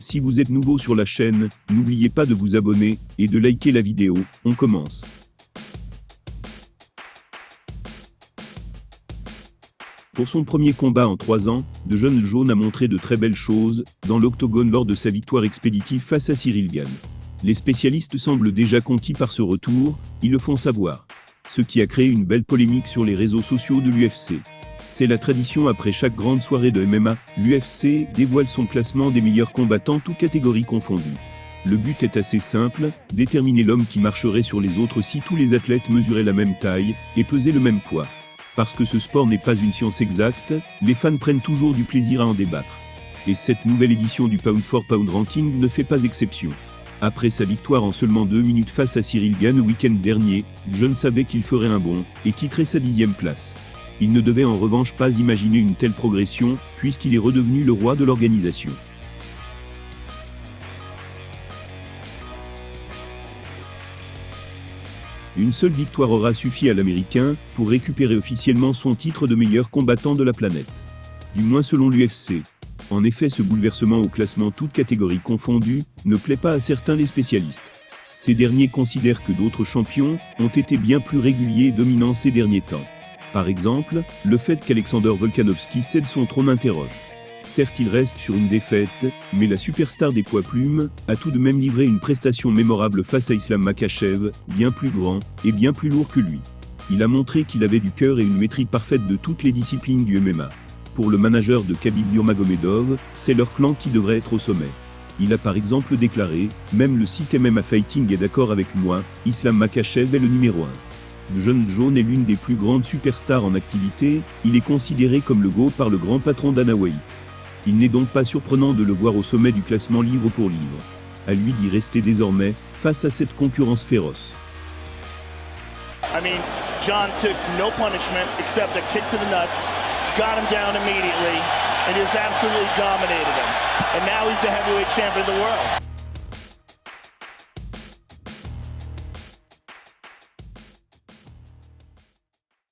Si vous êtes nouveau sur la chaîne, n'oubliez pas de vous abonner et de liker la vidéo. On commence. Pour son premier combat en 3 ans, De Jeune Jaune a montré de très belles choses dans l'octogone lors de sa victoire expéditive face à Cyril Gane. Les spécialistes semblent déjà conquis par ce retour, ils le font savoir. Ce qui a créé une belle polémique sur les réseaux sociaux de l'UFC. C'est la tradition après chaque grande soirée de MMA, l'UFC dévoile son classement des meilleurs combattants toutes catégories confondues. Le but est assez simple, déterminer l'homme qui marcherait sur les autres si tous les athlètes mesuraient la même taille et pesaient le même poids. Parce que ce sport n'est pas une science exacte, les fans prennent toujours du plaisir à en débattre. Et cette nouvelle édition du Pound for Pound Ranking ne fait pas exception. Après sa victoire en seulement 2 minutes face à Cyril Gane le week-end dernier, John savait qu'il ferait un bond et quitterait sa 10e place. Il ne devait en revanche pas imaginer une telle progression, puisqu'il est redevenu le roi de l'organisation. Une seule victoire aura suffi à l'Américain pour récupérer officiellement son titre de meilleur combattant de la planète. Du moins selon l'UFC. En effet, ce bouleversement au classement toutes catégories confondues ne plaît pas à certains des spécialistes. Ces derniers considèrent que d'autres champions ont été bien plus réguliers et dominants ces derniers temps. Par exemple, le fait qu'Alexander Volkanovski cède son trône interroge. Certes, il reste sur une défaite, mais la superstar des poids plumes a tout de même livré une prestation mémorable face à Islam Makhachev, bien plus grand et bien plus lourd que lui. Il a montré qu'il avait du cœur et une maîtrise parfaite de toutes les disciplines du MMA. Pour le manager de Khabib Nurmagomedov, c'est leur clan qui devrait être au sommet. Il a par exemple déclaré « Même le site MMA Fighting est d'accord avec moi, Islam Makhachev est le numéro 1 ». De Jeune Jaune est l'une des plus grandes superstars en activité, il est considéré comme le GOAT par le grand patron Dana White. Il n'est donc pas surprenant de le voir au sommet du classement livre pour livre. À lui d'y rester désormais, face à cette concurrence féroce. John took no punishment except a kick to the nuts, got him down immediately, and just absolutely dominated him. And now he's the heavyweight champion of the world.